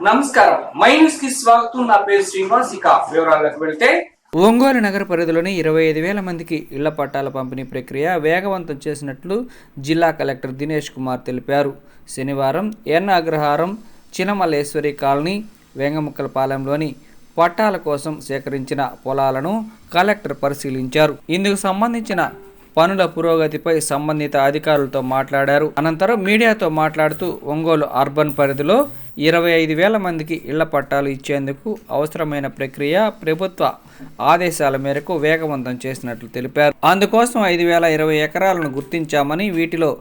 నమస్కారం, my news కి స్వాగతం. నా పేరు శ్రీనివాస్. ఇక వివరాలకు వెళ్తే ఒంగోలు నగర పరిధిలోని 25,000 మందికి ఇళ్ల పట్టాల పంపిణీ ప్రక్రియ వేగవంతం చేసినట్లు జిల్లా కలెక్టర్ దినేష్ కుమార్ తెలిపారు. శనివారం ఎన్ అగ్రహారం చినమల్లేశ్వరి కాలనీ వెంగముక్కలపాలెంలోని పట్టాల కోసం సేకరించిన పొలాలను కలెక్టర్ పరిశీలించారు. ఇందుకు సంబంధించిన పనుల పురోగతిపై సంబంధిత అధికారులతో మాట్లాడారు. అనంతరం మీడియాతో మాట్లాడుతూ ఒంగోలు అర్బన్ పరిధిలో 25,000 మందికి ఇళ్ల పట్టాలు ఇచ్చేందుకు అవసరమైన ప్రక్రియ ప్రభుత్వ ఆదేశాల మేరకు వేగవంతం చేసినట్లు తెలిపారు. అందుకోసం 5,020 ఎకరాలను గుర్తించామని, వీటిలో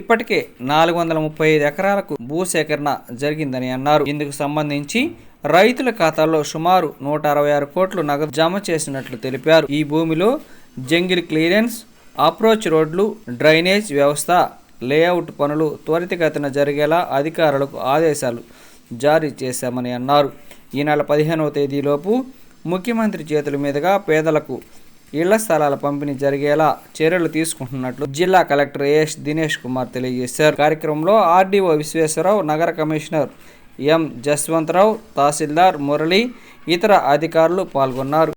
ఇప్పటికే 435 ఎకరాలకు భూసేకరణ జరిగిందని అన్నారు. ఇందుకు సంబంధించి రైతుల ఖాతాల్లో సుమారు 166 కోట్లు నగదు జమ చేసినట్లు తెలిపారు. ఈ భూమిలో జంగిల్ క్లియరెన్స్, అప్రోచ్ రోడ్లు, డ్రైనేజ్ వ్యవస్థ, లేఅవుట్ పనులు త్వరితగతిన జరిగేలా అధికారులకు ఆదేశాలు జారీ చేశామని అన్నారు. ఈ నెల 15వ తేదీలోపు ముఖ్యమంత్రి చేతుల మీదుగా పేదలకు ఇళ్ల స్థలాల పంపిణీ జరిగేలా చర్యలు తీసుకుంటున్నట్లు జిల్లా కలెక్టర్ ఏఎస్ దినేష్ కుమార్ తెలియజేశారు. కార్యక్రమంలో ఆర్డీఓ విశ్వేశ్వరరావు, నగర కమిషనర్ ఎం జస్వంతరావు, తహసీల్దార్ మురళి, ఇతర అధికారులు పాల్గొన్నారు.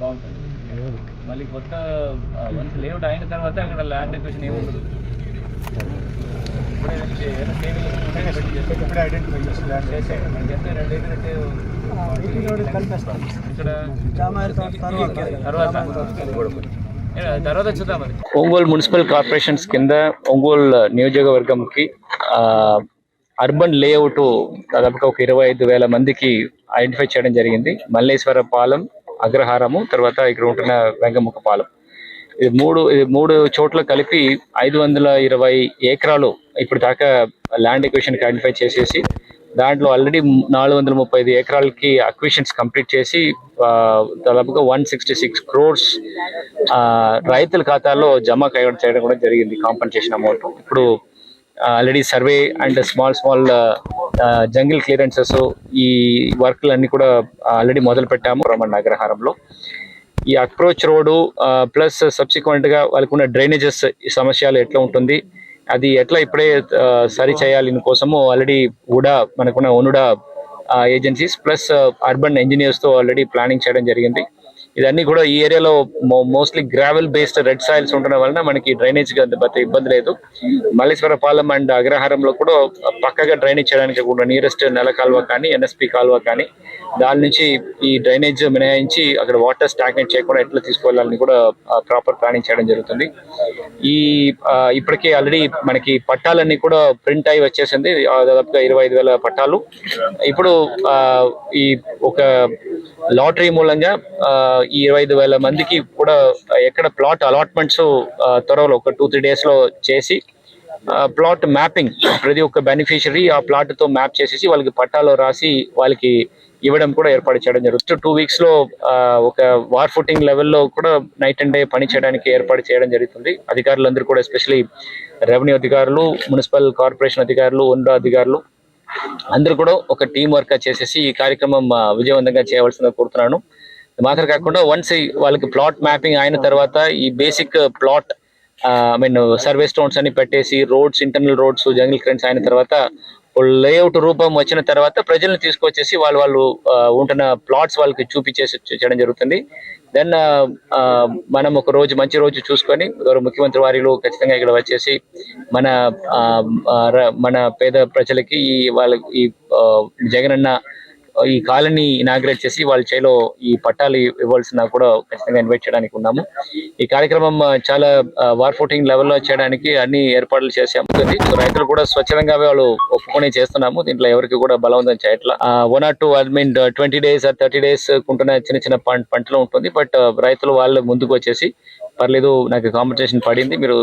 బాగుంటుంది. మళ్ళీ కొత్త వన్స్ లేఅవుట్ అయిన తర్వాత అక్కడ ల్యాండ్ ఎక్విజిషన్ ఏమి ఉండదు. ఇప్పుడే ఐడెంటిఫై చేసి ల్యాండ్ చేసేయండి. మనకి ఎంత 2 ఎకర్ అంటే ఇక్కడ తర్వాత చూద్దాం. ఒంగోలు మున్సిపల్ కార్పొరేషన్స్ కింద ఒంగోలు నియోజకవర్గంకి అర్బన్ లేఅవుట్ దాదాపుగా ఒక 25,000 మందికి ఐడెంటిఫై చేయడం జరిగింది. మల్లేశ్వర పాలెం, అగ్రహారము, తర్వాత ఇక్కడ ఉంటున్న వెంగముఖ పాలెం, ఇది మూడు చోట్ల కలిపి 520 ఎకరాలు ఇప్పుడు దాకా ల్యాండ్ ఎక్విజిషన్కి ఐడెంటిఫై చేసేసి దాంట్లో ఆల్రెడీ 435 ఎకరాలకి అక్విజిషన్స్ కంప్లీట్ చేసి దాదాపుగా 166 crores రైతుల ఖాతాల్లో జమ చేయడం కూడా జరిగింది కాంపన్సేషన్ అమౌంట్. ఇప్పుడు already survey and small jungle clearances ఈ వర్క్లు అన్ని కూడా ఆల్రెడీ మొదలు పెట్టాము అగ్రహారంలో. ఈ అప్రోచ్ రోడ్డు ప్లస్ సబ్సిక్వెంట్గా వాళ్ళకు ఉన్న డ్రైనేజెస్ సమస్యలు ఎట్లా ఉంటుంది, అది ఎట్లా ఇప్పుడే సరి చేయాలి కోసము ఆల్రెడీ కూడా మనకున్న ఓనుడా ఏజెన్సీస్ ప్లస్ అర్బన్ ఇంజనీర్స్తో ఆల్రెడీ ప్లానింగ్ చేయడం జరిగింది. ఇదన్నీ కూడా ఈ ఏరియాలో mostly gravel based red soils ఉండడం వలన మనకి డ్రైనేజ్ ఇబ్బంది లేదు. మల్లేశ్వరపాలెం అండ్ అగ్రహారంలో కూడా పక్కగా డ్రైనేజ్ చేయడానికి కూడా నియరెస్ట్ నెల కాలువ కానీ ఎన్ఎస్పి కాలువ కానీ దాని నుంచి ఈ డ్రైనేజ్ మినహాయించి అక్కడ వాటర్ స్టాగ్నేట్ చేయకుండా ఎట్లా తీసుకువెళ్ళాలని కూడా ప్రాపర్ ప్లానింగ్ చేయడం జరుగుతుంది. ఇప్పటికే ఆల్రెడీ మనకి పట్టాలన్నీ కూడా ప్రింట్ అయి వచ్చేసింది, దాదాపుగా 25,000 పట్టాలు. ఇప్పుడు ఈ ఒక లాటరీ మూలంగా ఈ 25,000 మందికి కూడా ఎక్కడ ప్లాట్ అలాట్మెంట్స్ త్వరలో ఒక 2-3 days లో చేసి ప్లాట్ మ్యాపింగ్ ప్రతి ఒక్క బెనిఫిషియరీ ఆ ప్లాట్ తో మ్యాప్ చేసేసి వాళ్ళకి పట్టాలో రాసి వాళ్ళకి ఇవ్వడం కూడా ఏర్పాటు చేయడం జరుగుతుంది. 2 weeks లో ఒక వార్ ఫుటింగ్ లెవెల్లో కూడా నైట్ అండ్ డే పని చేయడానికి ఏర్పాటు చేయడం జరుగుతుంది. అధికారులందరూ కూడా ఎస్పెషలీ రెవెన్యూ అధికారులు, మున్సిపల్ కార్పొరేషన్ అధికారులు, ఓన్డా అధికారులు అందరూ కూడా ఒక టీం వర్క్ చేసేసి ఈ కార్యక్రమం విజయవంతంగా చేయవలసిందిగా కోరుతున్నాను. మాత్రం కాకుండా వన్స్ వాళ్ళకి ప్లాట్ మ్యాపింగ్ అయిన తర్వాత ఈ బేసిక్ ప్లాట్ సర్వే స్టోన్స్ అని పెట్టేసి roads, internal roads, jungle clearance అయిన తర్వాత లేఅవుట్ రూపం వచ్చిన తర్వాత ప్రజల్ని తీసుకొచ్చేసి వాళ్ళు ఉంటున్న ప్లాట్స్ వాళ్ళకి చేయడం జరుగుతుంది. దెన్ మనం ఒక రోజు మంచి రోజు చూసుకొని గౌరవ ముఖ్యమంత్రి వారిలో ఖచ్చితంగా ఇక్కడ వచ్చేసి మన పేద ప్రజలకి వాళ్ళకి జగనన్న ఈ కాలనీ ఇనాగ్రేట్ చేసి వాళ్ళ చేలో ఈ పట్టాలు ఇవ్వాల్సిన కూడా ఖచ్చితంగా ఇన్వైట్ చేయడానికి ఉన్నాము. ఈ కార్యక్రమం చాలా వార్ ఫుటింగ్ లెవెల్లో చేయడానికి అన్ని ఏర్పాట్లు చేసాము. రైతులు కూడా స్వచ్ఛందంగా వాళ్ళు ఒప్పుకొని చేస్తున్నాము. దీంట్లో ఎవరికి కూడా బలవంతం చేయట్లా. 1 or 2 20 days or 30 days ఉంటున్న చిన్న పంటలు ఉంటుంది. బట్ రైతులు వాళ్ళు ముందుకు వచ్చేసి పర్లేదు, నాకు కాంపిటీషన్ పడింది, మీరు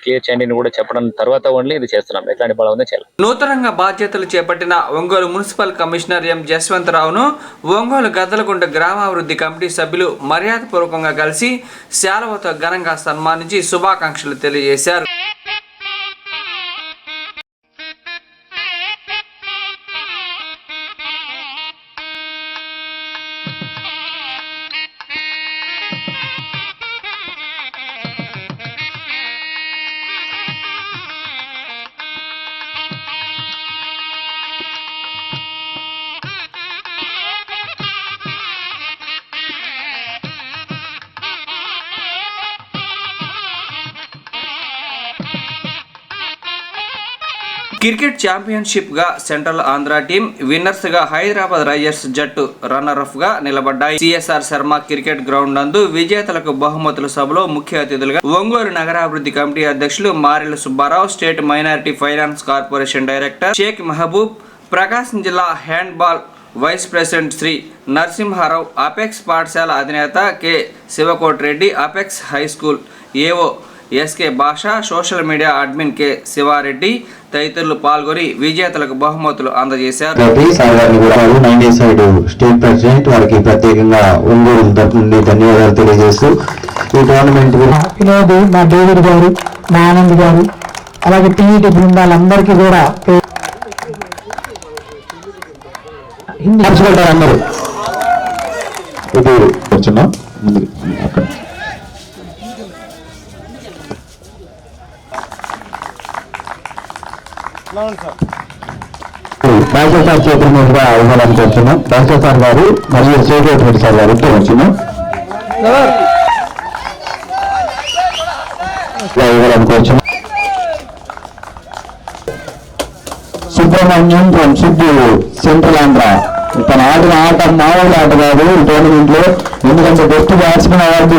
క్లియర్ చేయండి కూడా చెప్పడం తర్వాత ఓన్లీ ఇది చేస్తున్నాం. ఎట్లాంటి బలవంతం చేయాలి. నూతనంగా బాధ్యతలు చేపట్టిన ఒంగోలు మున్సిపల్ కమిషనర్ ఎం జస్వంతరావును ఒంగోలు గద్దలగుంట గ్రామాభివృద్ధి కమిటీ సభ్యులు మర్యాదపూర్వకంగా కలిసి శాలువతో ఘనంగా సన్మానించి శుభాకాంక్షలు తెలియజేశారు. క్రికెట్ ఛాంపియన్షిప్ గా సెంట్రల్ ఆంధ్ర టీం, విన్నర్స్ గా హైదరాబాద్ రైజర్స్ జట్టు రన్నర్ అప్ గా నిలబడ్డాయి. సిఎస్ఆర్ శర్మ క్రికెట్ గ్రౌండ్ నందు విజేతలకు బహుమతుల సభలో ముఖ్య అతిథులుగా ఒంగోలు నగరాభివృద్ధి కమిటీ అధ్యక్షులు Marela Subbarao, state minority finance corporation director Sheikh Mahboob, Prakasam జిల్లా handball vice president Shri Narasimharao, apex పాఠశాల అధినేత K Sivakoti Reddy, apex high school AO SK Bhasha, social media admin K Sivareddy తదితరులు పాల్గొని విజేతలకు బహుమతులు అందజేశారు. స్టేట్ ప్రెసిడెంట్ వారికి ప్రత్యేకంగా ఒంగోలు తరఫు నుండి ధన్యవాదాలు తెలియజేస్తూ ఈ టోర్నమెంట్ మా డేవిడ్ గారు, మా ఆనంద్ గారు, అలాగే టీఈటీ బృందాలందరికీ కూడా అందరూ ఇది కూర్చున్నాం. అక్కడ డాక్టర్ సార్ చేతుల మీదుగా ఇవ్వాలని కోరుతున్నాం. డాక్టర్ సార్ గారు మరియు సెక్రటరీ సార్ గారు వచ్చినాం. Subrahmanyam from Siddhuru central Andhra. తన ఆడిన ఆట మామూలు ఆట కాదు ఈ టోర్నమెంట్ లో, ఎందుకంటే బెస్ట్ బ్యాట్స్మెన్ అవార్డు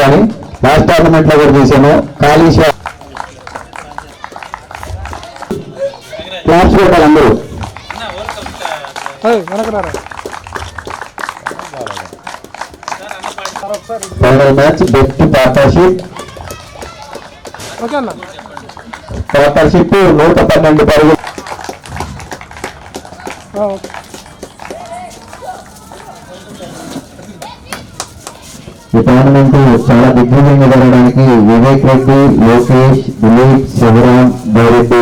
కానీ లాస్ట్ టోర్నమెంట్ లో కూడా చూసాను. ఖాళీ క్లాప్స్ పెట్టాలి అందరూ. ఫైనల్ మ్యాచ్ బెస్ట్ పార్ట్నర్షిప్ 112 పరుగులు. ఈ టోర్నమెంట్ చాలా దిగ్విజయంగా జరగడానికి వివేక్ రెడ్డి, లోకేష్, దిలీప్, శివరాం, బైరెడ్డి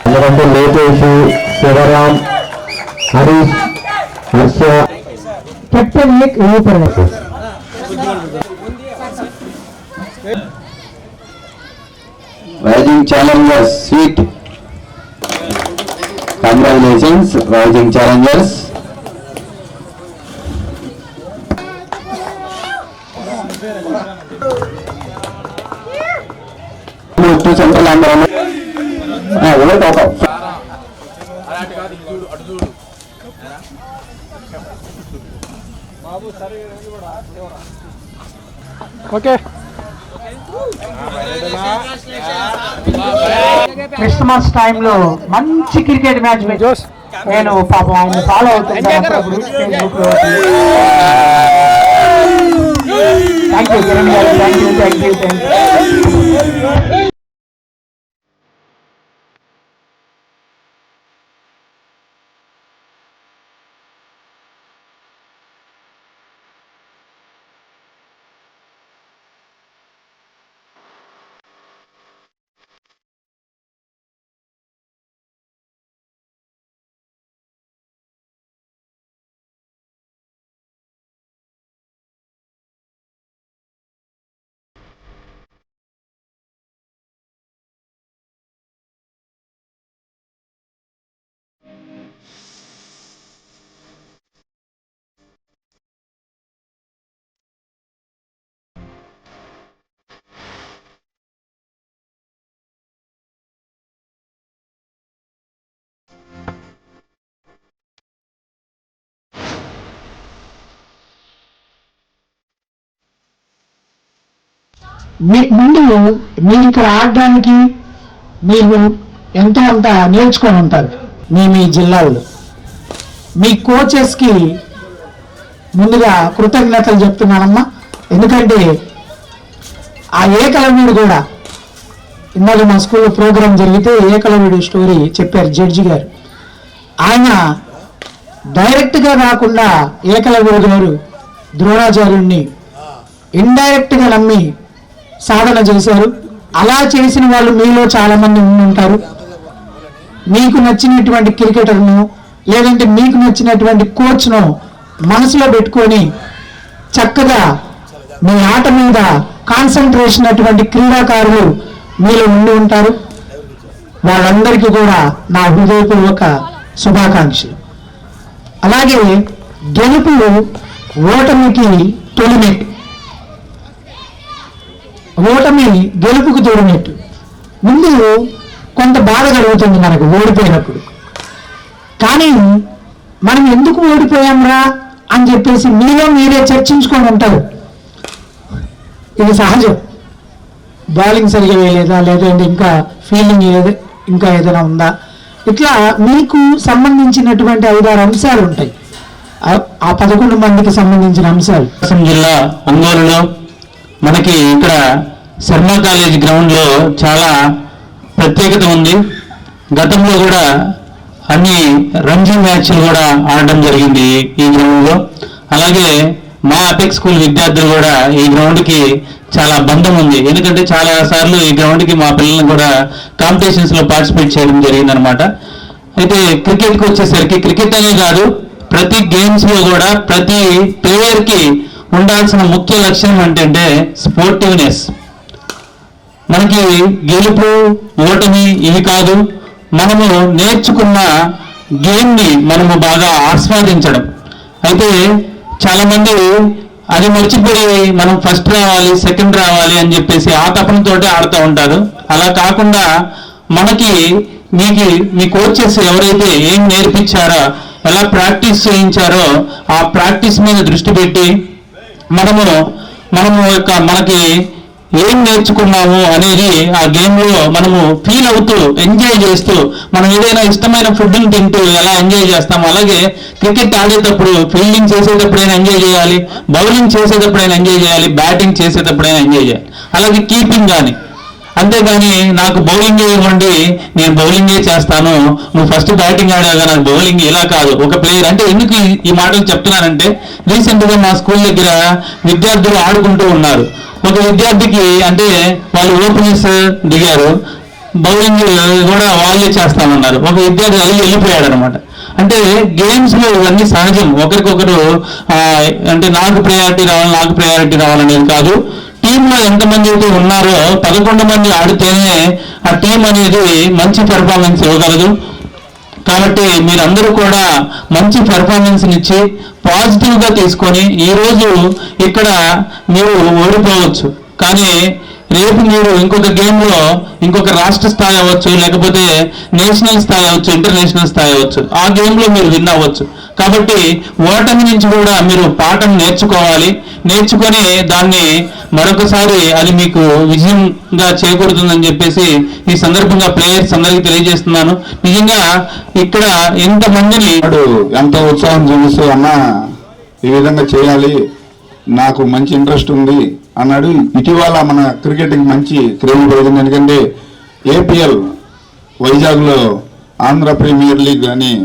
ఎందుకంటే Lokesh, Sivaram, Harish, Harsha, captain rising challengers sweet. Congratulations rising challengers. Central Andhra Christmas టైంలో మంచి క్రికెట్ మ్యాచ్ నేను పాపం ఆయన ఫాలో అవుతున్నాను. థ్యాంక్ యూ కిరణ్ గారు, thank you thank you thank you. ముందు మీరు ఇక్కడ ఆడడానికి మీరు ఎంతో అంత నేర్చుకొని ఉంటారు మీ జిల్లాల్లో. మీ కోచెస్కి ముందుగా కృతజ్ఞతలు చెప్తున్నానమ్మా. ఎందుకంటే ఆ ఏకలవ్యుడు కూడా ఇందాక మా స్కూల్లో ప్రోగ్రాం జరిగితే ఏకలవ్యుడు స్టోరీ చెప్పారు జడ్జి గారు. ఆయన డైరెక్ట్గా కాకుండా ఏకలవ్యుడు గారు ద్రోణాచార్యుడిని ఇండైరెక్ట్గా నమ్మి సాధన చేశారు. అలా చేసిన వాళ్ళు మీలో చాలా మంది ఉంటారు. మీకు నచ్చినటువంటి క్రికెటర్ను లేదంటే మీకు నచ్చినటువంటి కోచ్ను మనసులో పెట్టుకొని చక్కగా మీ ఆట మీద కాన్సన్ట్రేషన్ అటువంటి క్రీడాకారులు మీలో ఉండి ఉంటారు. వాళ్ళందరికీ కూడా నా హృదయపూర్వక శుభాకాంక్షలు. అలాగే గెలుపు ఓటమికి తొలిమెట్టు, ఓటమి గెలుపుకు తోడినట్టు. ముందు కొంత బాధ కలుగుతుంది మనకు ఓడిపోయినప్పుడు, కానీ మనం ఎందుకు ఓడిపోయాంరా అని చెప్పేసి మీలో మీరే చర్చించుకొని ఉంటారు. ఇది సహజం. బౌలింగ్ సరిగా వేయలేదా, లేదంటే ఇంకా ఫీల్డింగ్ ఇంకా ఏదైనా ఉందా, ఇట్లా మీకు సంబంధించినటువంటి 5-6 అంశాలు ఉంటాయి. ఆ 11 మందికి సంబంధించిన అంశాలు. జిల్లా ఒంగోలులో మనకి ఇక్కడ శర్మ కాలేజ్ గ్రౌండ్లో చాలా ప్రత్యేకత ఉంది. గతంలో కూడా అన్ని రంజీ మ్యాచ్లు కూడా ఆడడం జరిగింది ఈ గ్రౌండ్లో. అలాగే మా అపెక్స్ స్కూల్ విద్యార్థులు కూడా ఈ గ్రౌండ్కి చాలా బంధం ఉంది. ఎందుకంటే చాలా సార్లు ఈ గ్రౌండ్కి మా పిల్లల్ని కూడా కాంపిటీషన్స్లో పార్టిసిపేట్ చేయడం జరిగిందనమాట. అయితే క్రికెట్కి వచ్చేసరికి క్రికెట్ అనే కాదు, ప్రతి గేమ్స్లో కూడా ప్రతి ప్లేయర్కి ఉండాల్సిన ముఖ్య లక్ష్యం ఏంటంటే స్పోర్టివ్నెస్. మనకి గెలుపు ఓటమి ఇవి కాదు, మనము నేర్చుకున్న గేమ్ని మనము బాగా ఆస్వాదించడం. అయితే చాలామంది అది మర్చిపోయి మనం ఫస్ట్ రావాలి, సెకండ్ రావాలి అని చెప్పేసి ఆ తపనతోటే ఆడుతూ ఉంటారు. అలా కాకుండా మనకి మీ కోచెస్ ఎవరైతే ఏం నేర్పించారో, ఎలా ప్రాక్టీస్ చేయించారో ఆ ప్రాక్టీస్ మీద దృష్టి పెట్టి మనము మనకి ఏం నేర్చుకున్నాము అనేది ఆ గేమ్లో మనము ఫీల్ అవుతూ ఎంజాయ్ చేస్తూ, మనం ఏదైనా ఇష్టమైన ఫుడ్ని తింటూ ఎలా ఎంజాయ్ చేస్తామో అలాగే క్రికెట్ ఆడేటప్పుడు ఫీల్డింగ్ చేసేటప్పుడైనా ఎంజాయ్ చేయాలి, బౌలింగ్ చేసేటప్పుడైనా ఎంజాయ్ చేయాలి, బ్యాటింగ్ చేసేటప్పుడైనా ఎంజాయ్ చేయాలి. అలాగే కీపింగ్ కానీ. అంతేగాని నాకు బౌలింగ్ ఇవ్వండి, నేను బౌలింగే చేస్తాను, నువ్వు ఫస్ట్ బ్యాటింగ్ ఆడావుగా నాకు బౌలింగ్, ఇలా కాదు. ఒక ప్లేయర్ అంటే ఎందుకు ఈ మాటలు చెప్తున్నానంటే, రీసెంట్గా మా స్కూల్ దగ్గర విద్యార్థులు ఆడుకుంటూ ఉన్నారు. ఒక విద్యార్థికి అంటే వాళ్ళు ఓపెనర్స్ దిగారు, బౌలింగ్ కూడా వాళ్ళే చేస్తామన్నారు. ఒక విద్యార్థి అలా వెళ్ళిపోయాడు అనమాట. అంటే గేమ్స్లో ఇవన్నీ సహజం. ఒకరికొకరు అంటే నాకు ప్రయారిటీ రావాలనేది కాదు. టీంలో ఎంతమంది అయితే ఉన్నారో 11 మంది ఆడితేనే ఆ టీం అనేది మంచి పెర్ఫార్మెన్స్ ఇవ్వగలదు. కాబట్టి మీరందరూ కూడా మంచి పెర్ఫార్మెన్స్ ఇచ్చి పాజిటివ్గా తీసుకొని, ఈరోజు ఇక్కడ మీరు ఓడిపోవచ్చు, కానీ రేపు మీరు ఇంకొక గేమ్లో ఇంకొక రాష్ట్ర స్థాయి అవ్వచ్చు, లేకపోతే నేషనల్ స్థాయి అవ్వచ్చు, ఇంటర్నేషనల్ స్థాయి అవ్వచ్చు, ఆ గేమ్లో మీరు విన్ అవ్వచ్చు. కాబట్టి ఓటమి నుంచి కూడా మీరు పాఠం నేర్చుకొని దాన్ని మరొకసారి అది మీకు విజయంగా చేకూరుతుందని చెప్పేసి ఈ సందర్భంగా ప్లేయర్స్ అందరికీ తెలియజేస్తున్నాను. నిజంగా ఇక్కడ ఎంతమందిని ఎంతో ఉత్సాహం చూపిస్తూ అన్న ఈ విధంగా చేయాలి, నాకు మంచి ఇంట్రెస్ట్ ఉంది అన్నాడు. ఇటీవల మన క్రికెట్కి మంచి క్రేజ్ పెరిగింది. ఎందుకంటే ఏపీఎల్ వైజాగ్లో ఆంధ్ర ప్రీమియర్ లీగ్ అని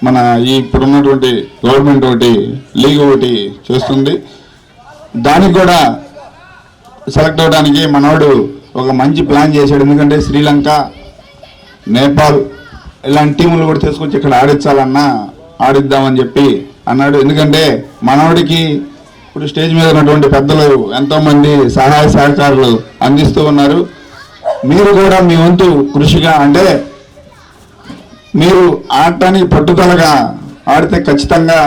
మన ఇప్పుడున్నటువంటి గవర్నమెంట్ లీగ్ ఒకటి చేస్తుంది. దానికి కూడా సెలెక్ట్ అవ్వడానికి మనవాడు ఒక మంచి ప్లాన్ చేశాడు. ఎందుకంటే శ్రీలంక, నేపాల్ ఇలాంటి టీములు కూడా తీసుకొచ్చి ఇక్కడ ఆడిద్దామని చెప్పి అన్నాడు. ఎందుకంటే మనవాడికి ఇప్పుడు స్టేజ్ మీద ఉన్నటువంటి పెద్దలు ఎంతోమంది సహాయ సహకారాలు అందిస్తూ ఉన్నారు. మీరు కూడా మీ వంతు కృషిగా, అంటే మీరు ఆడటానికి పట్టుదలగా ఆడితే ఖచ్చితంగా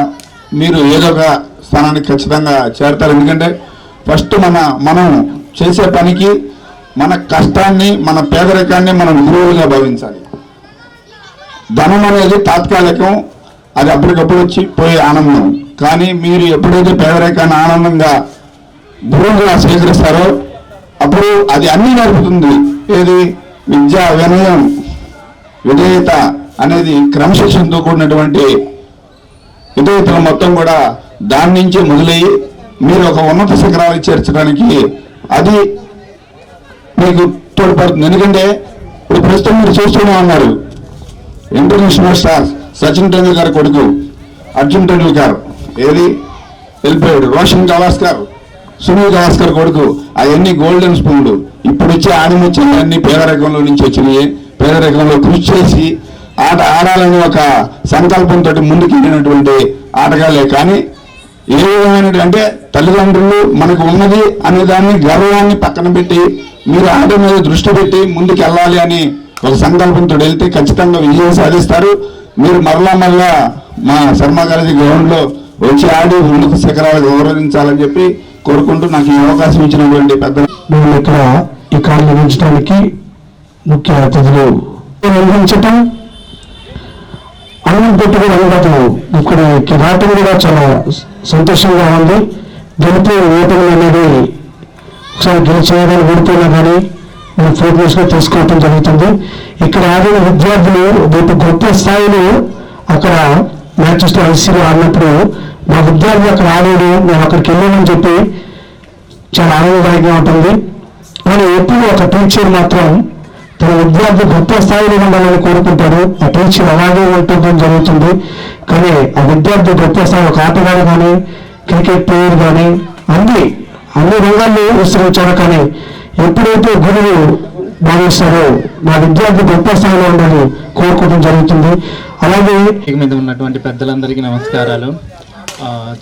మీరు ఏదో ఒక స్థానానికి ఖచ్చితంగా చేరతారు. ఎందుకంటే ఫస్ట్ మనం చేసే పనికి మన కష్టాన్ని, మన పేదరికాన్ని మనం గురువులుగా భావించాలి. ధనం అనేది తాత్కాలికం, అది అప్పటికప్పుడు వచ్చి పోయే ఆనందం. కానీ మీరు ఎప్పుడైతే పేదరికాన్ని ఆనందంగా గురువుగా స్వీకరిస్తారో అప్పుడు అది అన్నీ నేర్పుతుంది. ఏది విద్య, వినయం, విధేయత అనేది క్రమశిక్షణతో కూడినటువంటి విధేయతలు మొత్తం కూడా దాని నుంచే మొదలయ్యి మీరు ఒక ఉన్నత శిఖరాలకు చేర్చడానికి అది మీకు తోడ్పడుతుంది. ఎందుకంటే ఇప్పుడు ప్రస్తుతం మీరు చూస్తూనే ఉన్నారు, ఇంటర్నేషనల్ స్టార్ సచిన్ టెండూల్కర్ కొడుకు అర్జున్ టెండూల్కర్ వెళ్ళిపోయాడు. రోషన్ గవాస్కర్, సునీల్ గవాస్కర్ కొడుకు, అవన్నీ గోల్డెన్ స్పూన్లు. ఇప్పుడు వచ్చే ఆడిముచ్చాలన్నీ పేదరికంలో నుంచి వచ్చినాయి. పేదరికంలో కృషి చేసి ఆట ఆడాలని ఒక సంకల్పంతో ముందుకెళ్ళినటువంటి ఆటగాళ్లే. కానీ ఏ విధమైనటువంటి తల్లిదండ్రులు మనకు ఉన్నది అనే దాన్ని, గర్వాన్ని పక్కన పెట్టి మీరు ఆట మీద దృష్టి పెట్టి ముందుకు వెళ్ళాలి అని ఒక సంకల్పంతో వెళ్తే ఖచ్చితంగా విజయం సాధిస్తారు. మీరు మరలా మా శర్మ కాలేజీ గ్రౌండ్లో వచ్చి ఆడి ఉన్నత శిఖరాలు గౌరవించాలని చెప్పి కోరుకుంటూ నాకు ఈ అవకాశం ఇచ్చినటువంటి పెద్ద ఇక్కడ ఈ కార్యం నిర్వహించడానికి ముఖ్య అతిథులు నిర్వహించటం, అన్నం పెట్టుకుని అనుభవం ఇక్కడ రావటం కూడా చాలా సంతోషంగా ఉంది. గెలుపు ఓటమి అనేది ఒకసారి గెలిచేయడానికి ఓడిపోయినా కానీ మనం ఫోకస్గా తీసుకోవటం జరుగుతుంది. ఇక్కడ ఆడిన విద్యార్థులు రేపు గొప్ప స్థాయిలో అక్కడ మ్యాచెస్లో ఐసీలో ఆడినప్పుడు మా విద్యార్థి అక్కడ ఆడాడు, మేము అక్కడికి వెళ్ళామని చెప్పి చాలా ఆనందదాయకంగా ఉంటుంది. కానీ ఎప్పుడు ఒక టీచర్ మాత్రం తన విద్యార్థి గొప్ప స్థాయిలో ఉండాలని కోరుకుంటాడు. ఆ టీచర్ అలాగే ఉండటం జరుగుతుంది. కానీ ఆ విద్యార్థి గొప్ప స్థాయి, ఒక ఆటగాడు కానీ క్రికెట్ ప్లేయర్ కానీ అన్ని రంగాల్లో విస్తరించారు. కానీ ఎప్పుడైతే గురువు భావిస్తారో నా విద్యార్థి గొప్ప స్థాయిలో ఉండాలని కోరుకోవడం జరుగుతుంది. అలాగే మీద ఉన్నటువంటి పెద్దలందరికీ నమస్కారాలు.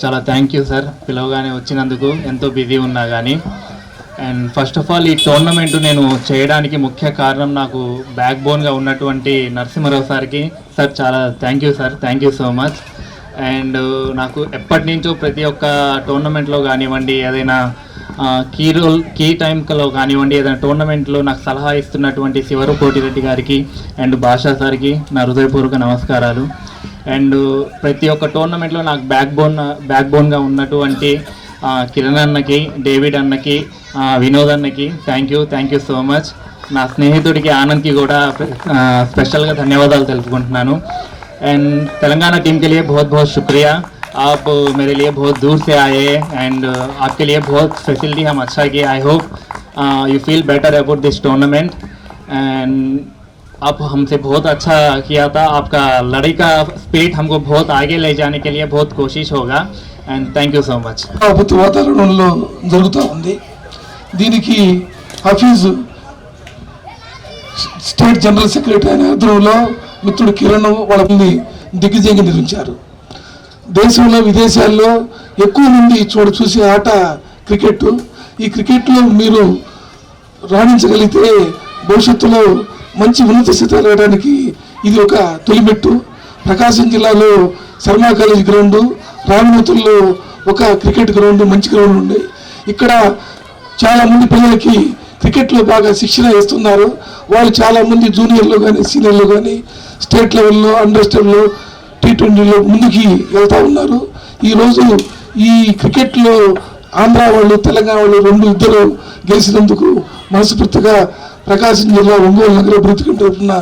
చాలా థ్యాంక్ యూ సార్, పిలవగానే వచ్చినందుకు. ఎంతో బిజీ ఉన్నా కానీ. అండ్ ఫస్ట్ ఆఫ్ ఆల్ ఈ టోర్నమెంట్ నేను చేయడానికి ముఖ్య కారణం నాకు బ్యాక్ బోన్గా ఉన్నటువంటి నరసింహారావు సార్కి. సార్ చాలా thank you sir, thank you so much. And నాకు ఎప్పటి నుంచో ప్రతి ఒక్క టోర్నమెంట్లో కానివ్వండి, ఏదైనా కీ టైంలో కానివ్వండి, ఏదైనా టోర్నమెంట్లో నాకు సలహా ఇస్తున్నటువంటి శివరు కోటిరెడ్డి గారికి అండ్ భాషా సార్కి నా హృదయపూర్వక నమస్కారాలు. అండ్ ప్రతి ఒక్క టోర్నమెంట్లో నాకు బ్యాక్ బోన్గా ఉన్నటువంటి కిరణ్ అన్నకి, డేవిడ్ అన్నకి, వినోద్ అన్నకి థ్యాంక్ యూ సో మచ్. నా స్నేహితుడికి ఆనంద్కి కూడా స్పెషల్గా ధన్యవాదాలు తెలుపుకుంటున్నాను. एंड तेलंगाना टीम के लिए बहुत बहुत शुक्रिया. आप मेरे लिए बहुत दूर से आए एंड आपके लिए बहुत फैसिलिटी हम अच्छा किए. I hope you feel better about this tournament and आप हमसे बहुत अच्छा किया था. आपका लड़ाई का स्पिरिट हमको बहुत आगे ले जाने के लिए बहुत कोशिश होगा and thank you so much. వాతావరణంలో జరుగుతూ ఉంది. దీనికి హఫీజ్ స్టేట్ జనరల్ సెక్రటరీ అనే ఆధ్వర్యంలో మిత్రుడు కిరణ్ వాళ్ళని దిగ్విజయంగా నిర్మించారు. దేశంలో విదేశాల్లో ఎక్కువ మంది చూసే ఆట క్రికెట్. ఈ క్రికెట్లో మీరు రాణించగలిగితే భవిష్యత్తులో మంచి ఉన్నత స్థితికి వెళ్ళడానికి ఇది ఒక తొలిమెట్టు. ప్రకాశం జిల్లాలో శర్మా కాలేజ్ గ్రౌండ్, రామనూతుల్లో ఒక క్రికెట్ గ్రౌండ్, మంచి గ్రౌండ్ ఉంది. ఇక్కడ చాలామంది పిల్లలకి క్రికెట్లో బాగా శిక్షణ ఇస్తున్నారు. వాళ్ళు చాలామంది జూనియర్లు కానీ సీనియర్లు కానీ స్టేట్ లెవెల్లో, అండర్ స్టేట్లో, T20లో ముందుకి వెళ్తూ ఉన్నారు. ఈరోజు ఈ క్రికెట్లో ఆంధ్ర వాళ్ళు, తెలంగాణ వాళ్ళు ఇద్దరు గెలిచినందుకు మనస్ఫూర్తిగా ప్రకాశం జిల్లా ఒంగోలు నగర అభివృద్ధి తరఫున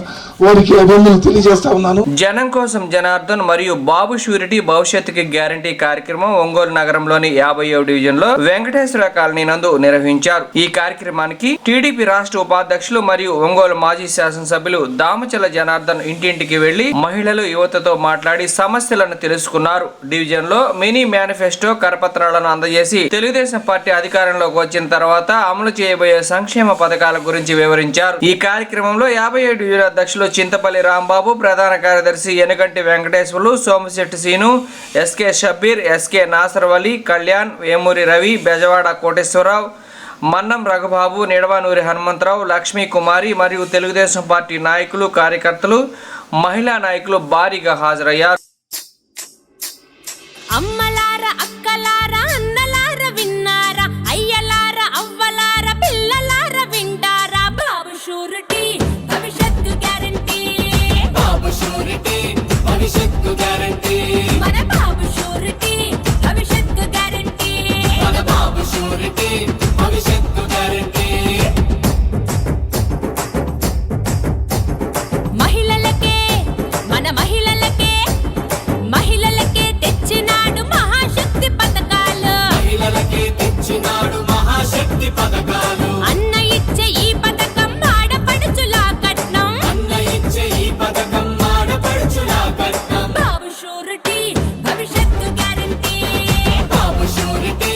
వారికి అభినందనలు తెలియజేస్తా ఉన్నాను. జనం కోసం జనార్దన్ మరియు బాబు షూరిటీ భవిష్యత్తుకి గ్యారంటీ కార్యక్రమం ఒంగోలు నగరంలోని 50వ డివిజన్లో వెంకటేశ్వర కాలనీ నందు నిర్వహించారు. ఈ కార్యక్రమానికి టీడీపీ రాష్ట్ర ఉపాధ్యక్షులు మరియు ఒంగోలు మాజీ శాసనసభ్యులు దామచల జనార్దన్ ఇంటింటికి వెళ్లి మహిళలు, యువతతో మాట్లాడి సమస్యలను తెలుసుకున్నారు. డివిజన్ లో మినీ మేనిఫెస్టో కరపత్రాలను అందజేసి తెలుగుదేశం పార్టీ అధికారంలోకి వచ్చిన తర్వాత అమలు చేయబోయే సంక్షేమ పథకాల గురించి వివరించారు. ఈ కార్యక్రమంలో 50వ డివిజన్ అధ్యక్షులు చింతపల్లి రాంబాబు, ప్రధాన కార్యదర్శి ఎనుగంటి వెంకటేశ్వర్లు, సోమశెట్టి సీను, ఎస్కే షబ్బీర్, ఎస్కే నాసర్ వలి, కళ్యాణ్, వేమూరి రవి, బెజవాడ కోటేశ్వరరావు, మన్నం రఘుబాబు, నిడవనూరి హనుమంతరావు, లక్ష్మీ కుమారి మరియు తెలుగుదేశం పార్టీ నాయకులు, కార్యకర్తలు, మహిళా నాయకులు భారీగా హాజరయ్యారు. అమ్మలారా, అక్కలారా, అన్నలారా విన్నారా, అయ్యలారా, అవ్వలారా, పిల్లలారా వింటారా, బాబు షూరిటీ భవిష్యత్తు గ్యారంటీ, బాబు షూరిటీ భవిష్యత్తు గ్యారంటీ, మన బాబు షూరిటీ భవిష్యత్తు గ్యారంటీ, మన బాబు షూరిటీ భవిష్యత్తు గ్యారంటీ. మహిళలకే, మన మహిళలకే, మహిళలకే తెచ్చినాడు మహాశక్తి పథకాలు, మహిళలకే తెచ్చినాడు మహాశక్తి పథకాలు. అన్న ఇచ్చే ఈ పథకం ఆడపడుచులా కట్నం, అన్న ఇచ్చే ఈ పథకం ఆడపడుచులా కట్నం, బాబు షూరిటీ భవిష్యత్తు గ్యారంటీ, బాబు షూరిటీ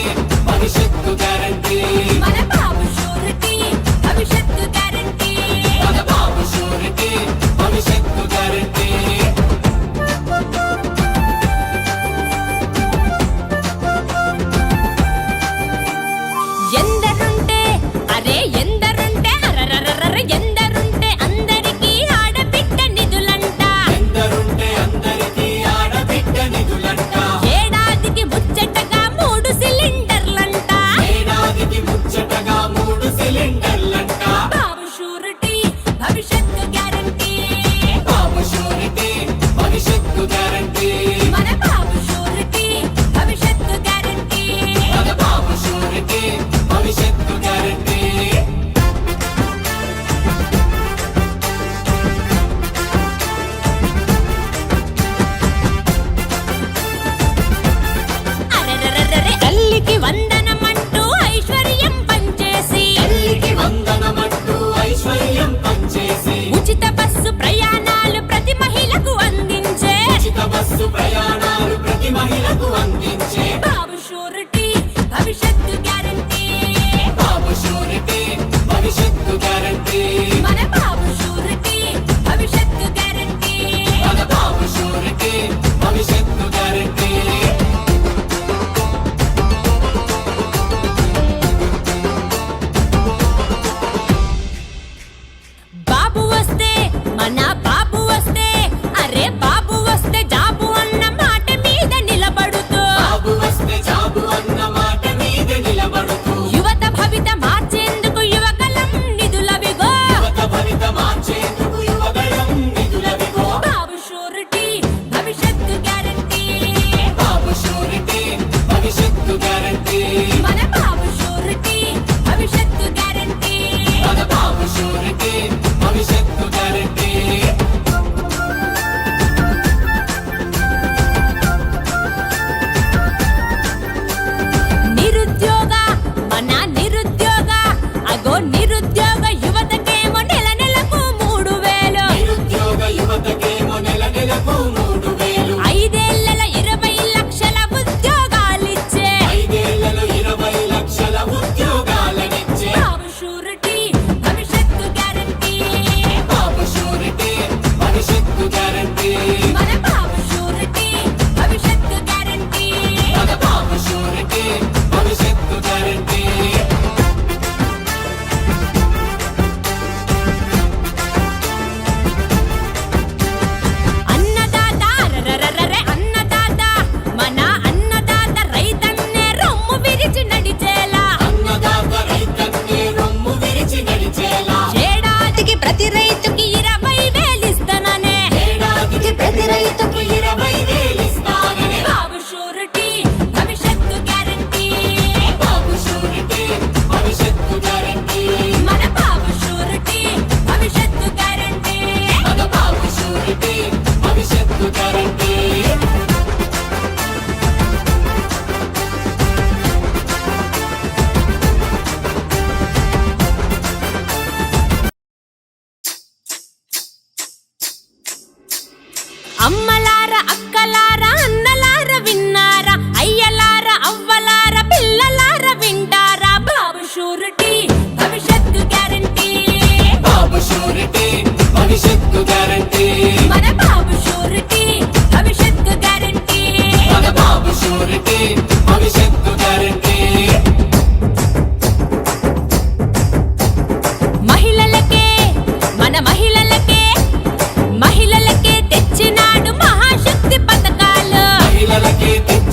భవిష్యత్తు గ్యారంటీ, మన బాబు షూరిటీ భవిష్యత్తు గ్యారంటీ, మన బాబు షూరిటీ భవిష్యత్తు గ్యారంటీ. ఎందరుంటే అరే ఎందరుంటే అరరరర ఎందరుంటే అందరికీ ఆడబిడ్డ నిధులంట, ఎందరుంటే అందరికీ ఆడబిడ్డ నిధులంట, ఏడాదికి ముచ్చటగా 3 సిలిండర్లంట, ఏడాదికి ముచ్చటగా 3 సిలిండర్లంట, బాబు షూరిటీ భవిష్యత్తు గ్యారంటీ, బాబు షూరిటీ భవిష్యత్తు గ్యారంటీ, మన బాబు షూరిటీ భవిష్యత్తు గ్యారంటీ, మన బాబు షూరిటీ భవిష్యత్తు గ్యారంటీ. అరెరెరెరె తల్లికి వందనమంటూ ఐశ్వర్యం పంచేసి, తల్లికి వందనమంటూ ఐశ్వర్యం పంచేసి, ఉచిత బస్సు ప్రయాణాలు ప్రతి మహిళకు అందించే, ఉచిత బస్సు ప్రయాణాలు ప్రతి మహిళకు అందించే, బాబు షూరిటీ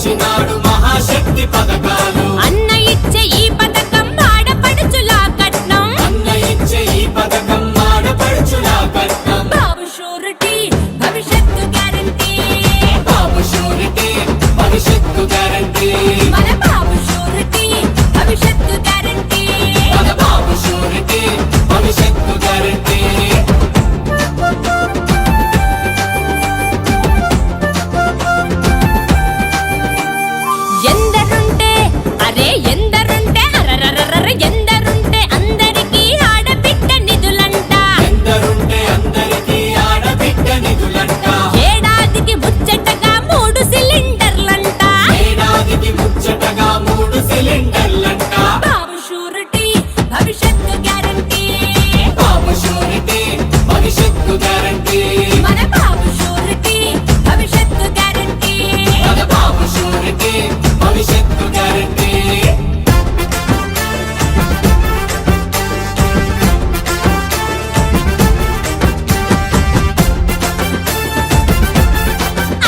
ఇచ్చినాడు మహాశక్తి పథకాలు. అన్న ఇచ్చే ఈ పథకం ఆడపడుచులా కట్నం. అన్న ఇచ్చే ఈ పథకం ఆడపడుచులా కట్నం. బాబు షూరిటీ భవిష్యత్తు గ్యారంటీ. బాబు షూరిటీ భవిష్యత్తు గ్యారంటీ. మన బాబు షూరిటీ భవిష్యత్తు గ్యారంటీ. మన బాబు షూరిటీ భవిష్యత్తు గ్యారంటీ. ఎందరుంటే అరే ఎందరుంటే అరరరర ఎందరుంటే అందరికీ ఆడబిడ్డ నిధులంట. ఎందరుంటే అందరికీ ఆడబిడ్డ నిధులంట. ఏడాదికి ముచ్చటగా 3 సిలిండర్లంట. ఏడాదికి ముచ్చటగా 3 సిలిండర్లంట. బాబు షూరిటీ భవిష్యత్తు గ్యారంటీ. బాబు షూరిటీ భవిష్యత్తు గ్యారంటీ. మన బాబు షూరిటీ భవిష్యత్తు గ్యారంటీ. మన బాబు షూరిటీ భవిష్యత్తు గ్యారంటీ.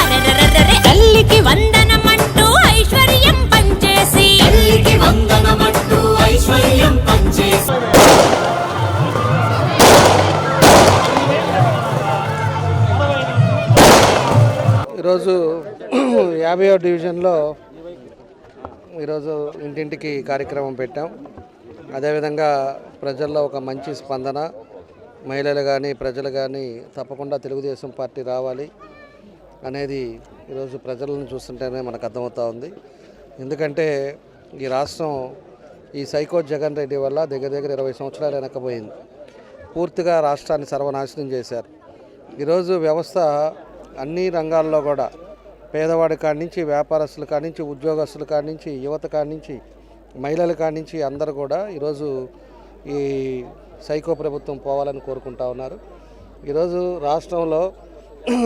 అరెరెరెరెరె తల్లికి వందనమంటూ ఐశ్వర్యం పంచేసి. తల్లికి వందనమంటూ ఐశ్వర్యం పంచేసి. ఈరోజు 50వ డివిజన్లో ఈరోజు ఇంటింటికి కార్యక్రమం పెట్టాం. అదేవిధంగా ప్రజల్లో ఒక మంచి స్పందన, మహిళలు కానీ ప్రజలు కానీ తప్పకుండా తెలుగుదేశం పార్టీ రావాలి అనేది ఈరోజు ప్రజలను చూస్తుంటేనే మనకు అర్థమవుతూ ఉంది. ఎందుకంటే ఈ రాష్ట్రం ఈ సైకో జగన్ రెడ్డి వల్ల దగ్గర దగ్గర 20 సంవత్సరాలు వెనకపోయింది. పూర్తిగా రాష్ట్రాన్ని సర్వనాశనం చేశారు. ఈరోజు వ్యవస్థ అన్ని రంగాల్లో కూడా పేదవాడి కాడి నుంచి, వ్యాపారస్తుల కాడి నుంచి, ఉద్యోగస్తుల కాడి నుంచి, యువత కాడి నుంచి, మహిళల కాడి నుంచి అందరూ కూడా ఈరోజు ఈ సైకో ప్రభుత్వం పోవాలని కోరుకుంటా ఉన్నారు. ఈరోజు రాష్ట్రంలో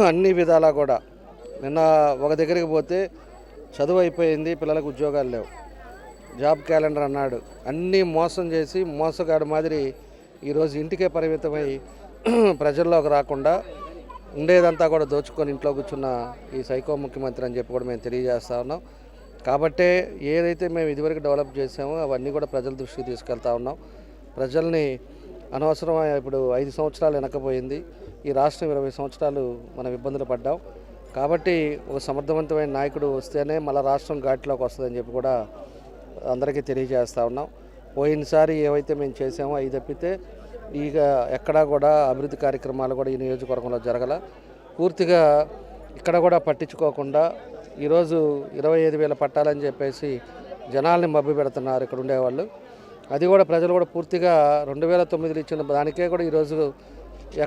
అన్ని విధాలా కూడా నిన్న ఒక దగ్గరికి పోతే చదువు అయిపోయింది, పిల్లలకు ఉద్యోగాలు లేవు, జాబ్ క్యాలెండర్ అన్నాడు, అన్నీ మోసం చేసి మోసగాడు మాదిరి ఈరోజు ఇంటికే పరిమితమై ప్రజల్లోకి రాకుండా ఉండేదంతా కూడా దోచుకొని ఇంట్లో కూర్చున్న ఈ సైకో ముఖ్యమంత్రి అని చెప్పి కూడా మేము తెలియజేస్తా ఉన్నాం. కాబట్టే ఏదైతే మేము ఇదివరకు డెవలప్ చేసామో అవన్నీ కూడా ప్రజల దృష్టికి తీసుకెళ్తా ఉన్నాం. ప్రజల్ని అనవసరం ఇప్పుడు 5 సంవత్సరాలు వెనకపోయింది. ఈ రాష్ట్రం 20 సంవత్సరాలు మనం ఇబ్బందులు పడ్డాం. కాబట్టి ఒక సమర్థవంతమైన నాయకుడు వస్తేనే మళ్ళీ రాష్ట్రం ఘాట్లోకి వస్తుందని చెప్పి కూడా అందరికీ తెలియజేస్తూ ఉన్నాం. పోయినసారి ఏవైతే మేము చేసామో అవి తప్పితే ఇక ఎక్కడా కూడా అభివృద్ధి కార్యక్రమాలు కూడా ఈ నియోజకవర్గంలో జరగల. పూర్తిగా ఇక్కడ కూడా పట్టించుకోకుండా ఈరోజు 25,000 పట్టాలని చెప్పేసి జనాల్ని మభ్య పెడుతున్నారు ఇక్కడ ఉండేవాళ్ళు. అది కూడా ప్రజలు కూడా పూర్తిగా 2009 ఇచ్చిన దానికే కూడా ఈరోజు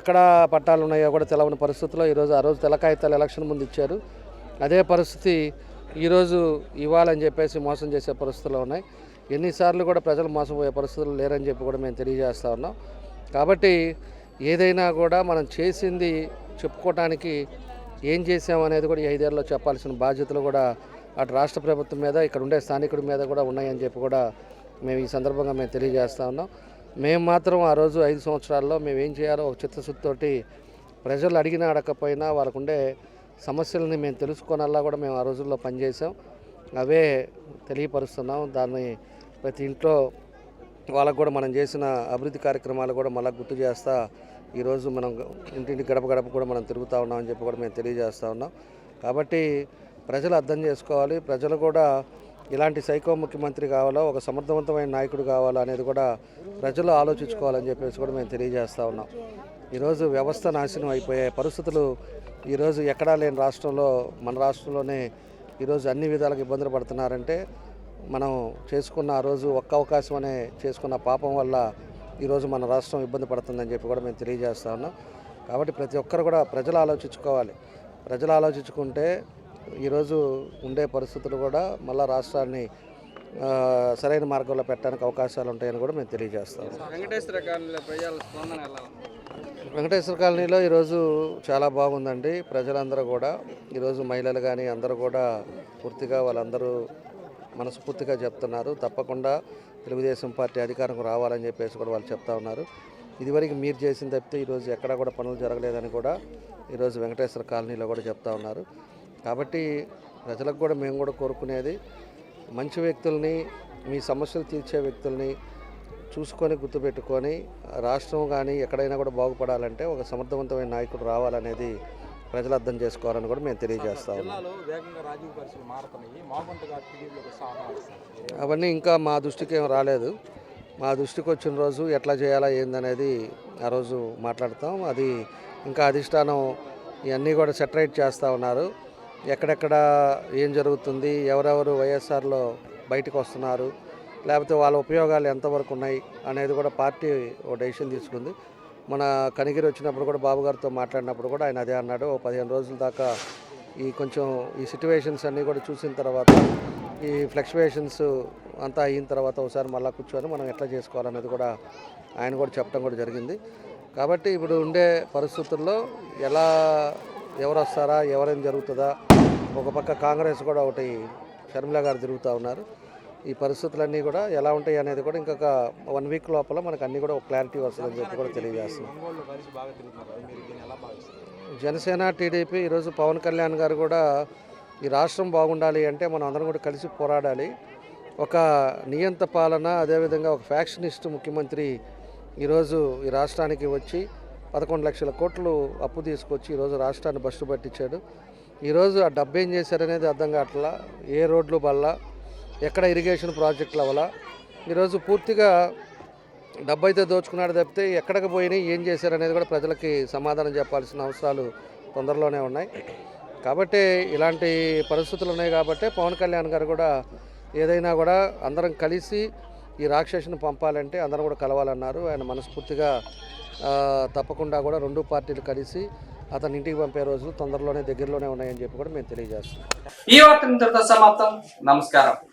ఎక్కడ పట్టాలు ఉన్నాయో కూడా తెలవని పరిస్థితుల్లో ఈరోజు ఆ రోజు తెలకాయితాలు ఎలక్షన్ ముందు ఇచ్చారు. అదే పరిస్థితి ఈరోజు ఇవ్వాలని చెప్పేసి మోసం చేసే పరిస్థితుల్లో ఉన్నాయి. ఎన్నిసార్లు కూడా ప్రజలు మోసపోయే పరిస్థితులు లేరని చెప్పి కూడా మేము తెలియజేస్తూ ఉన్నాం. కాబట్టి ఏదైనా కూడా మనం చేసింది చెప్పుకోవటానికి ఏం చేసామనేది కూడా ఈ 5 ఏళ్ళలో చెప్పాల్సిన బాధ్యతలు కూడా అటు రాష్ట్ర ప్రభుత్వం మీద, ఇక్కడ ఉండే స్థానికుడి మీద కూడా ఉన్నాయని చెప్పి కూడా మేము ఈ సందర్భంగా మేము తెలియజేస్తూ ఉన్నాం. మేము మాత్రం ఆ రోజు 5 సంవత్సరాల్లో మేము ఏం చేయాలో ఒక చిత్తశుద్ధితోటి ప్రజలు అడిగినా అడగకపోయినా వాళ్ళకుండే సమస్యలని మేము తెలుసుకోనల్లా కూడా మేము ఆ రోజుల్లో పనిచేసాం. అవే తెలియపరుస్తున్నాం. దాన్ని ప్రతి ఇంట్లో వాళ్ళకు కూడా మనం చేసిన అభివృద్ధి కార్యక్రమాలు కూడా మళ్ళీ గుర్తు చేస్తా ఈరోజు మనం ఇంటింటి గడప గడప కూడా మనం తిరుగుతూ ఉన్నామని చెప్పి కూడా మేము తెలియజేస్తూ ఉన్నాం. కాబట్టి ప్రజలు అర్థం చేసుకోవాలి. ప్రజలు కూడా ఇలాంటి సైకో ముఖ్యమంత్రి కావాలో, ఒక సమర్థవంతమైన నాయకుడు కావాలో అనేది కూడా ప్రజలు ఆలోచించుకోవాలని చెప్పేసి కూడా మేము తెలియజేస్తూ ఉన్నాం. ఈరోజు వ్యవస్థ నాశనం అయిపోయే పరిస్థితులు ఈరోజు ఎక్కడా లేని రాష్ట్రంలో, మన రాష్ట్రంలోనే ఈరోజు అన్ని విధాలుగా ఇబ్బందులు పడుతున్నారంటే మనం చేసుకున్న ఆ రోజు ఒక్క అవకాశం అనే చేసుకున్న పాపం వల్ల ఈరోజు మన రాష్ట్రం ఇబ్బంది పడుతుందని చెప్పి కూడా మేము తెలియజేస్తా ఉన్నాం. కాబట్టి ప్రతి ఒక్కరు కూడా ప్రజలు ఆలోచించుకోవాలి. ప్రజలు ఆలోచించుకుంటే ఈరోజు ఉండే పరిస్థితులు కూడా మళ్ళీ రాష్ట్రాన్ని సరైన మార్గంలో పెట్టడానికి అవకాశాలు ఉంటాయని కూడా మేము తెలియజేస్తాం. వెంకటేశ్వర కాలనీలో ఈరోజు చాలా బాగుందండి. ప్రజలందరూ కూడా ఈరోజు మహిళలు కానీ అందరూ కూడా పూర్తిగా వాళ్ళందరూ మనస్ఫూర్తిగా చెప్తున్నారు. తప్పకుండా తెలుగుదేశం పార్టీ అధికారంకు రావాలని చెప్పేసి కూడా వాళ్ళు చెప్తా ఉన్నారు. ఇదివరకు మీరు చేసిన తప్పితే ఈరోజు ఎక్కడా కూడా పనులు జరగలేదని కూడా ఈరోజు వెంకటేశ్వర కాలనీలో కూడా చెప్తా ఉన్నారు. కాబట్టి ప్రజలకు కూడా మేము కూడా కోరుకునేది మంచి వ్యక్తుల్ని, మీ సమస్యలు తీర్చే వ్యక్తుల్ని చూసుకొని గుర్తుపెట్టుకొని రాష్ట్రం కానీ ఎక్కడైనా కూడా బాగుపడాలంటే ఒక సమర్థవంతమైన నాయకుడు రావాలనేది ప్రజలు అర్థం చేసుకోవాలని కూడా మేము తెలియజేస్తాము. అవన్నీ ఇంకా మా దృష్టికి ఏం రాలేదు. మా దృష్టికి వచ్చిన రోజు ఎట్లా చేయాలా ఏందనేది ఆ రోజు మాట్లాడతాం. అది ఇంకా అధిష్టానం ఇవన్నీ కూడా సెటరేట్ చేస్తూ ఉన్నారు. ఎక్కడెక్కడ ఏం జరుగుతుంది, ఎవరెవరు వైఎస్ఆర్లో బయటకు వస్తున్నారు, లేకపోతే వాళ్ళ ఉపయోగాలు ఎంతవరకు ఉన్నాయి అనేది కూడా పార్టీ ఒక డెసిషన్ తీసుకుంది. మన కనిగిరి వచ్చినప్పుడు కూడా బాబు గారితో మాట్లాడినప్పుడు కూడా ఆయన అదే అన్నాడు. 15 రోజుల దాకా కొంచెం ఈ సిట్యువేషన్స్ అన్నీ కూడా చూసిన తర్వాత, ఈ ఫ్లక్చువేషన్స్ అంతా అయిన తర్వాత ఒకసారి మళ్ళీ కూర్చొని మనం ఎట్లా చేసుకోవాలనేది కూడా ఆయన కూడా చెప్పడం కూడా జరిగింది. కాబట్టి ఇప్పుడు ఉండే పరిస్థితుల్లో ఎవరు వస్తారా, ఎవరేం జరుగుతుందా, ఒక పక్క కాంగ్రెస్ కూడా ఒకటి షర్మిల గారు తిరుగుతూ ఉన్నారు. ఈ పరిస్థితులన్నీ కూడా ఎలా ఉంటాయి అనేది కూడా ఇంకొక 1 వీక్ లోపల మనకు అన్నీ కూడా ఒక క్లారిటీ వస్తుందని చెప్పి కూడా తెలియజేస్తున్నాం. జనసేన, టీడీపీ ఈరోజు పవన్ కళ్యాణ్ గారు కూడా ఈ రాష్ట్రం బాగుండాలి అంటే మనం అందరం కూడా కలిసి పోరాడాలి. ఒక నియంత పాలన, అదేవిధంగా ఒక ఫ్యాక్షనిస్ట్ ముఖ్యమంత్రి ఈరోజు ఈ రాష్ట్రానికి వచ్చి 11 లక్షల కోట్లు అప్పు తీసుకొచ్చి ఈరోజు రాష్ట్రాన్ని బస్సు పట్టించాడు. ఈరోజు ఆ డబ్బు ఏం చేశారనేది అర్థం కావట్లా. ఏ రోడ్లు వల్ల, ఎక్కడ ఇరిగేషన్ ప్రాజెక్టుల వల్ల ఈరోజు పూర్తిగా డబ్బు అయితే దోచుకున్నాడు తప్పితే ఎక్కడికి పోయినాయి, ఏం చేశారనేది కూడా ప్రజలకి సమాధానం చెప్పాల్సిన అవసరాలు తొందరలోనే ఉన్నాయి. కాబట్టి ఇలాంటి పరిస్థితులు ఉన్నాయి కాబట్టి పవన్ కళ్యాణ్ గారు కూడా ఏదైనా కూడా అందరం కలిసి ఈ రాక్షసుని పంపాలంటే అందరం కూడా కలవాలన్నారు. ఆయన మనస్ఫూర్తిగా తప్పకుండా కూడా 2 పార్టీలు కలిసి అతని ఇంటికి పంపే రోజులు తొందరలోనే దగ్గరలోనే ఉన్నాయని చెప్పి కూడా మేము తెలియజేస్తున్నాం. ఈ వార్త ఇంతటితో సమాప్తం. నమస్కారం.